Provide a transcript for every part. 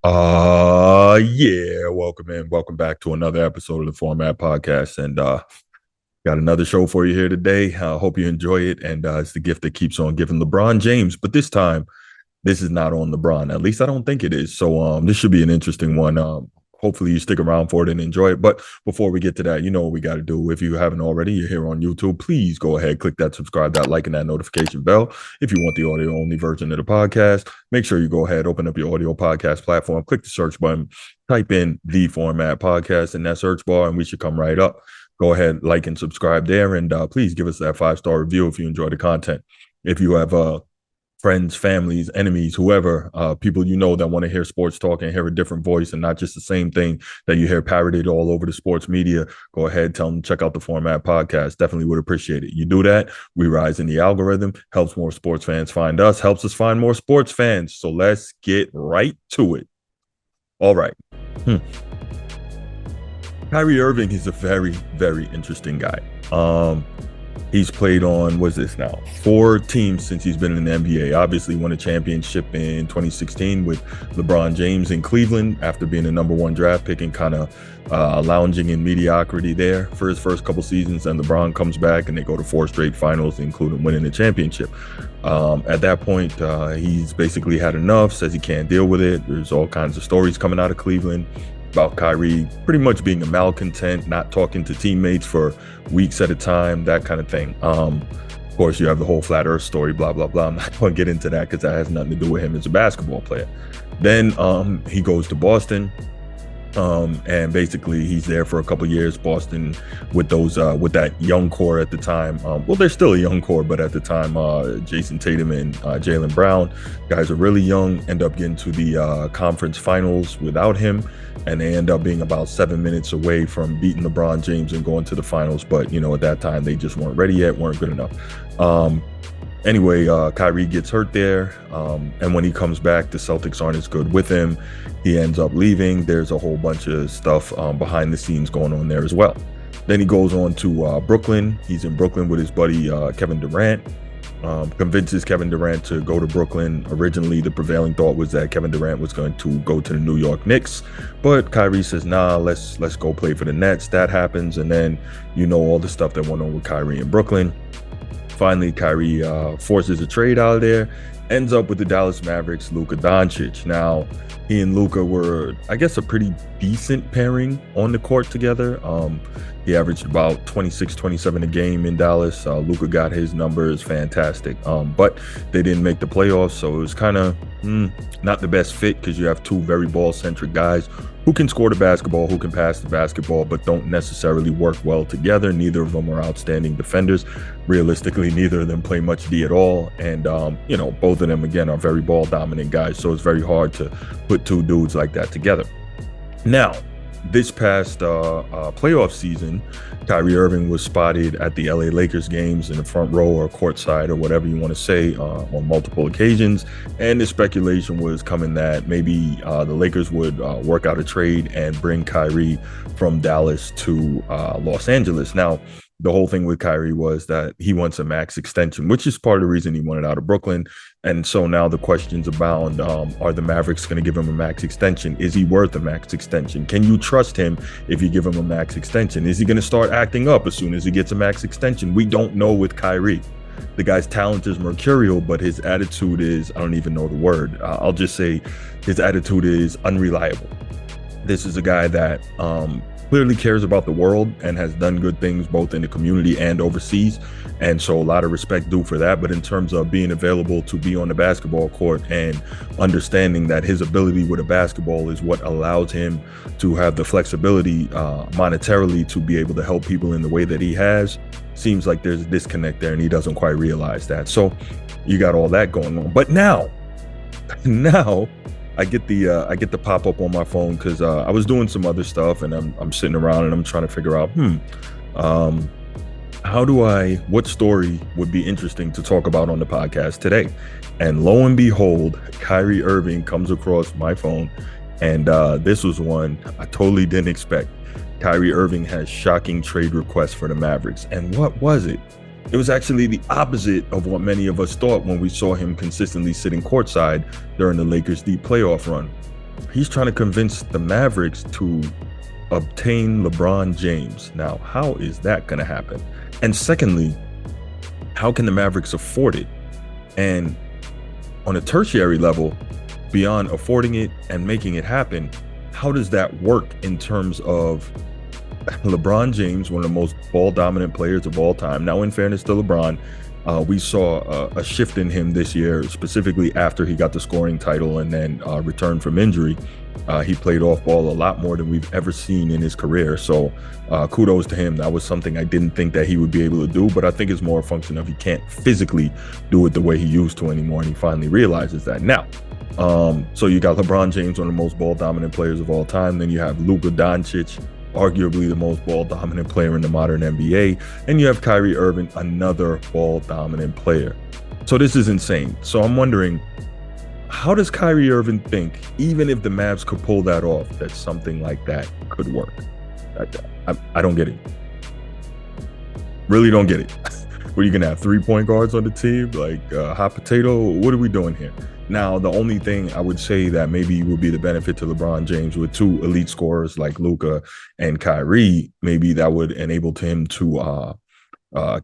Yeah, welcome in. Welcome back to another episode of the Format Podcast. And got another show for you here today. Hope you enjoy it. And it's the gift that keeps on giving. LeBron James, but this time this is not on LeBron. At least I don't think it is. So this should be an interesting one. Hopefully you stick around for it and enjoy it. But before we get to that, you know what we got to do. If you haven't already, you're here on YouTube, please go ahead, click that subscribe, that like, and that notification bell. If you want the audio only version of the podcast, make sure you go ahead, open up your audio podcast platform, click the search button, type in the Format Podcast in that search bar, and we should come right up. Go ahead, like and subscribe there, and please give us that 5-star review if you enjoy the content. If you have friends, families, enemies, whoever, people you know that want to hear sports talk and hear a different voice and not just the same thing that you hear parroted all over the sports media, go ahead, tell them check out the Format Podcast. Definitely would appreciate it. You do that, we rise in the algorithm, helps more sports fans find us, helps us find more sports fans. So let's get right to it. All right. Kyrie Irving is a very, very interesting guy. He's played on, what's this now, 4 teams since he's been in the NBA. Obviously won a championship in 2016 with LeBron James in Cleveland after being a #1 draft pick and kind of lounging in mediocrity there for his first couple seasons. And LeBron comes back and they go to 4 straight finals, including winning the championship. At that point, he's basically had enough, says he can't deal with it. There's all kinds of stories coming out of Cleveland about Kyrie pretty much being a malcontent, not talking to teammates for weeks at a time, that kind of thing. Of course, you have the whole flat earth story, blah, blah, blah. I'm not going to get into that because that has nothing to do with him as a basketball player. Then he goes to Boston. And basically he's there for a couple years. Boston with those with that young core at the time. Well, they're still a young core, but at the time, Jason Tatum and Jaylen Brown, guys are really young, end up getting to the conference finals without him, and they end up being about 7 minutes away from beating LeBron James and going to the finals. But you know, at that time they just weren't ready yet, weren't good enough. Anyway, Kyrie gets hurt there, and when he comes back, the Celtics aren't as good with him. He ends up leaving. There's a whole bunch of stuff behind the scenes going on there as well. Then he goes on to Brooklyn. He's in Brooklyn with his buddy Kevin Durant. Convinces Kevin Durant to go to Brooklyn. Originally, the prevailing thought was that Kevin Durant was going to go to the New York Knicks, but Kyrie says, nah, let's go play for the Nets. That happens, and then you know all the stuff that went on with Kyrie in Brooklyn. Finally, Kyrie forces a trade out of there, ends up with the Dallas Mavericks, Luka Doncic. Now, he and Luka were, I guess, a pretty decent pairing on the court together. He averaged about 26, 27 a game in Dallas. Luka got his numbers, fantastic. But they didn't make the playoffs, so it was kind of not the best fit because you have 2 very ball-centric guys who can score the basketball, who can pass the basketball, but don't necessarily work well together. Neither of them are outstanding defenders. Realistically, neither of them play much D at all. And, you know, both of them, again, are very ball-dominant guys, so it's very hard to put 2 dudes like that together. Now, this past playoff season, Kyrie Irving was spotted at the LA Lakers games in the front row or courtside or whatever you want to say on multiple occasions. And the speculation was coming that maybe the Lakers would work out a trade and bring Kyrie from Dallas to Los Angeles. Now, the whole thing with Kyrie was that he wants a max extension, which is part of the reason he wanted out of Brooklyn. And so now the questions abound. Are the Mavericks going to give him a max extension? Is he worth a max extension? Can you trust him if you give him a max extension? Is he going to start acting up as soon as he gets a max extension? We don't know with Kyrie. The guy's talent is mercurial, but his attitude is, I don't even know the word. I'll just say his attitude is unreliable. This is a guy that clearly cares about the world and has done good things both in the community and overseas, and so a lot of respect due for that. But in terms of being available to be on the basketball court and understanding that his ability with a basketball is what allows him to have the flexibility monetarily to be able to help people in the way that he has, seems like there's a disconnect there and he doesn't quite realize that. So you got all that going on. But now I get the pop up on my phone because I was doing some other stuff and I'm sitting around and I'm trying to figure out what story would be interesting to talk about on the podcast today. And lo and behold, Kyrie Irving comes across my phone, and this was one I totally didn't expect. Kyrie Irving has shocking trade requests for the Mavericks. And what was it? It was actually the opposite of what many of us thought when we saw him consistently sitting courtside during the Lakers' deep playoff run. He's trying to convince the Mavericks to obtain LeBron James. Now, how is that going to happen? And secondly, how can the Mavericks afford it? And on a tertiary level, beyond affording it and making it happen, how does that work in terms of LeBron James, one of the most ball dominant players of all time? Now, in fairness to LeBron, we saw a shift in him this year, specifically after he got the scoring title and then returned from injury. He played off ball a lot more than we've ever seen in his career. So kudos to him. That was something I didn't think that he would be able to do, but I think it's more a function of he can't physically do it the way he used to anymore. And he finally realizes that now. So you got LeBron James, one of the most ball dominant players of all time. Then you have Luka Doncic, arguably the most ball dominant player in the modern NBA. And you have Kyrie Irving, another ball dominant player. So this is insane. So I'm wondering, how does Kyrie Irving think, even if the Mavs could pull that off, that something like that could work? I don't get it. Really don't get it. What, are you gonna have 3-point guards on the team? Like hot potato? What are we doing here? Now, the only thing I would say that maybe would be the benefit to LeBron James with two elite scorers like Luka and Kyrie, maybe that would enable him to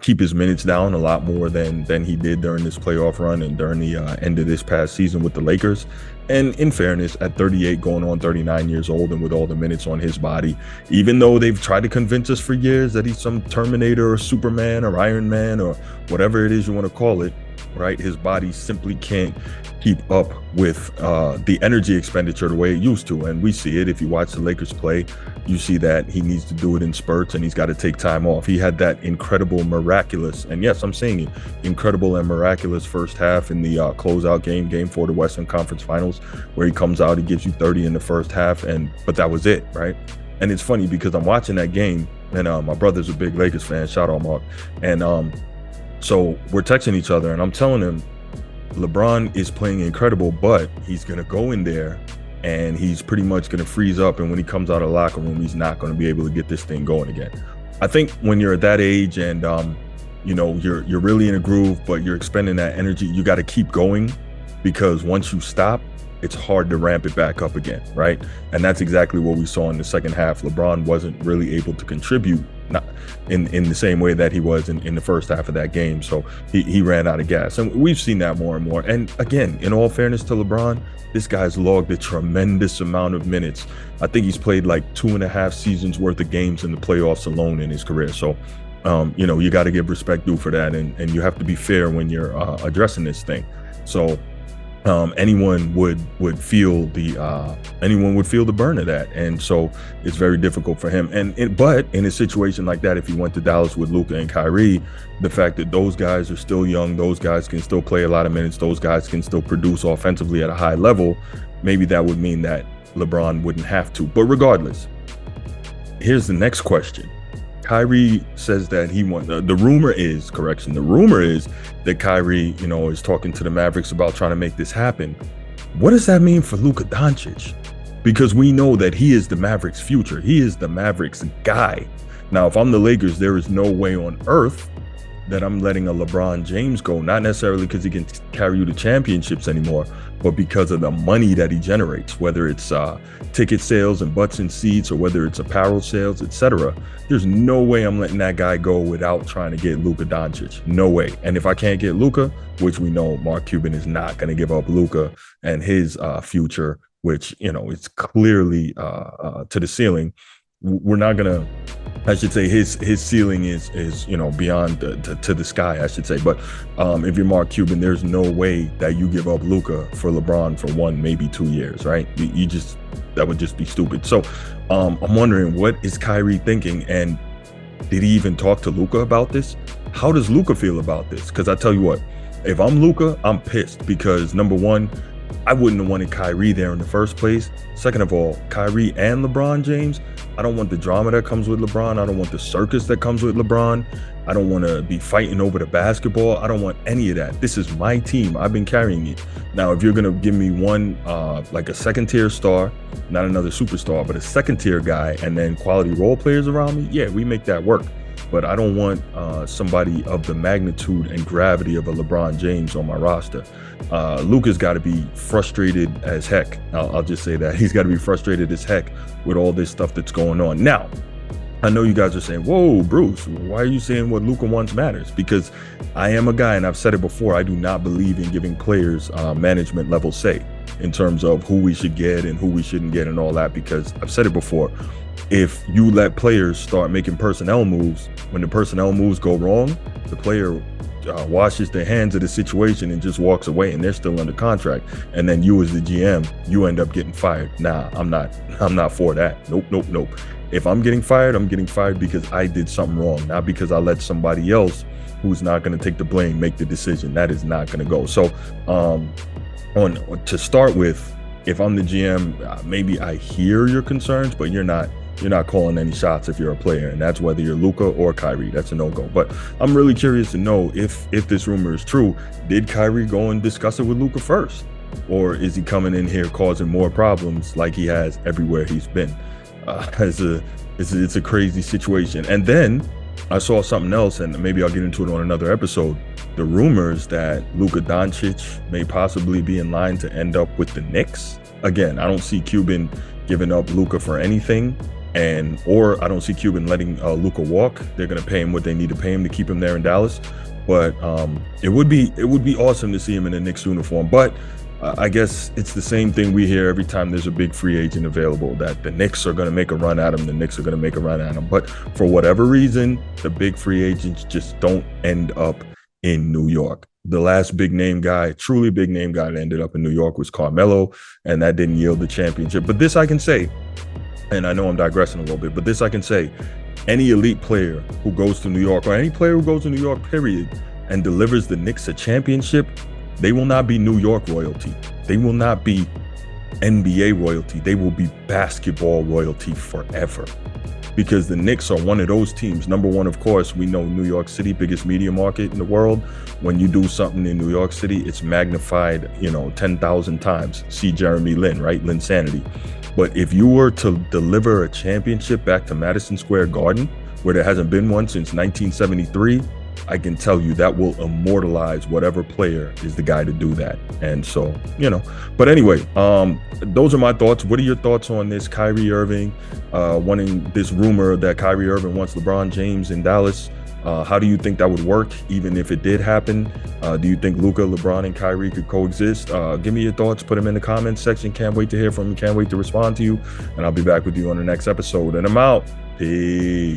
keep his minutes down a lot more than he did during this playoff run and during the end of this past season with the Lakers. And in fairness, at 38, going on 39 years old, and with all the minutes on his body, even though they've tried to convince us for years that he's some Terminator or Superman or Iron Man or whatever it is you want to call it, right? His body simply can't keep up with the energy expenditure the way it used to. And we see it. If you watch the Lakers play, you see that he needs to do it in spurts and he's got to take time off. He had that incredible, miraculous, and yes, I'm saying it, incredible and miraculous first half in the closeout game 4 of the Western Conference Finals, where he comes out, he gives you 30 in the first half, but that was it, right? And it's funny because I'm watching that game, and my brother's a big Lakers fan, shout out Mark, and so we're texting each other, and I'm telling him, LeBron is playing incredible, but he's going to go in there and he's pretty much going to freeze up. And when he comes out of the locker room, he's not going to be able to get this thing going again. I think when you're at that age and, you're really in a groove, but you're expending that energy, you got to keep going, because once you stop, it's hard to ramp it back up again, right? And that's exactly what we saw in the second half. LeBron wasn't really able to contribute, not in the same way that he was in the first half of that game. So he ran out of gas. And we've seen that more and more. And again, in all fairness to LeBron, this guy's logged a tremendous amount of minutes. I think he's played like 2.5 seasons worth of games in the playoffs alone in his career. So, you got to give respect due for that. And you have to be fair when you're addressing this thing. So anyone would feel the burn of that, and so it's very difficult for him. But in a situation like that, if he went to Dallas with Luka and Kyrie, the fact that those guys are still young, those guys can still play a lot of minutes, those guys can still produce offensively at a high level, maybe that would mean that LeBron wouldn't have to. But regardless, here's the next question. Kyrie says that he wants, the rumor is that Kyrie, is talking to the Mavericks about trying to make this happen. What does that mean for Luka Doncic? Because we know that he is the Mavericks' future. He is the Mavericks guy. Now, if I'm the Lakers, there is no way on earth that I'm letting a LeBron James go, not necessarily because he can carry you to championships anymore, but because of the money that he generates, whether it's ticket sales and butts and seats, or whether it's apparel sales, etc. There's no way I'm letting that guy go without trying to get Luka Doncic. No way. And if I can't get Luka, which we know Mark Cuban is not going to give up Luka and his future, which, it's clearly to the ceiling. We're not gonna, I should say his ceiling is beyond to the sky, I should say. But if you're Mark Cuban, there's no way that you give up Luka for LeBron for 1, maybe 2 years, right? That would just be stupid. So I'm wondering, what is Kyrie thinking, and did he even talk to Luka about this? How does Luka feel about this? Because I tell you what, if I'm Luka, I'm pissed, because number one, I wouldn't have wanted Kyrie there in the first place. Second of all, Kyrie and LeBron James, I don't want the drama that comes with LeBron. I don't want the circus that comes with LeBron. I don't want to be fighting over the basketball. I don't want any of that. This is my team. I've been carrying it. Now, if you're going to give me one, like a second-tier star, not another superstar, but a second-tier guy, and then quality role players around me, yeah, we make that work. but I don't want somebody of the magnitude and gravity of a LeBron James on my roster. Luka's got to be frustrated as heck. I'll just say that. He's got to be frustrated as heck with all this stuff that's going on. Now, I know you guys are saying, whoa, Bruce, why are you saying what Luka wants matters? Because I am a guy, and I've said it before, I do not believe in giving players management level say in terms of who we should get and who we shouldn't get and all that, because I've said it before, if you let players start making personnel moves, when the personnel moves go wrong, the player washes their hands of the situation and just walks away, and they're still under contract. And then you as the GM, you end up getting fired. Nah, I'm not for that. Nope. If I'm getting fired, I'm getting fired because I did something wrong, not because I let somebody else who's not going to take the blame make the decision. That is not going to go. So to start with, if I'm the GM, maybe I hear your concerns, but you're not calling any shots if you're a player, and that's whether you're Luka or Kyrie. That's a no-go. But I'm really curious to know if this rumor is true. Did Kyrie go and discuss it with Luka first, or is he coming in here causing more problems like he has everywhere he's been? It's a crazy situation. And then I saw something else, and maybe I'll get into it on another episode. The rumors that Luka Doncic may possibly be in line to end up with the Knicks. Again, I don't see Cuban giving up Luka for anything, or I don't see Cuban letting Luka walk. They're going to pay him what they need to pay him to keep him there in Dallas. But it would be awesome to see him in a Knicks uniform. But I guess it's the same thing we hear every time there's a big free agent available, that the Knicks are going to make a run at him. But for whatever reason, the big free agents just don't end up in New York. The last big name guy, truly big name guy that ended up in New York was Carmelo, and that didn't yield the championship. But this I can say, and I know I'm digressing a little bit, but this I can say, any elite player who goes to New York, or any player who goes to New York, period, and delivers the Knicks a championship, they will not be New York royalty. They will not be NBA royalty. They will be basketball royalty forever. Because the Knicks are one of those teams. Number one, of course, we know New York City, biggest media market in the world. When you do something in New York City, it's magnified, 10,000 times. See Jeremy Lin, right? Linsanity. But if you were to deliver a championship back to Madison Square Garden, where there hasn't been one since 1973, I can tell you that will immortalize whatever player is the guy to do that. And so, but anyway, those are my thoughts. What are your thoughts on this Kyrie Irving wanting this rumor that Kyrie Irving wants LeBron James in Dallas? How do you think that would work, even if it did happen? Do you think Luka, LeBron, and Kyrie could coexist? Give me your thoughts. Put them in the comments section. Can't wait to hear from you. Can't wait to respond to you. And I'll be back with you on the next episode. And I'm out. Peace.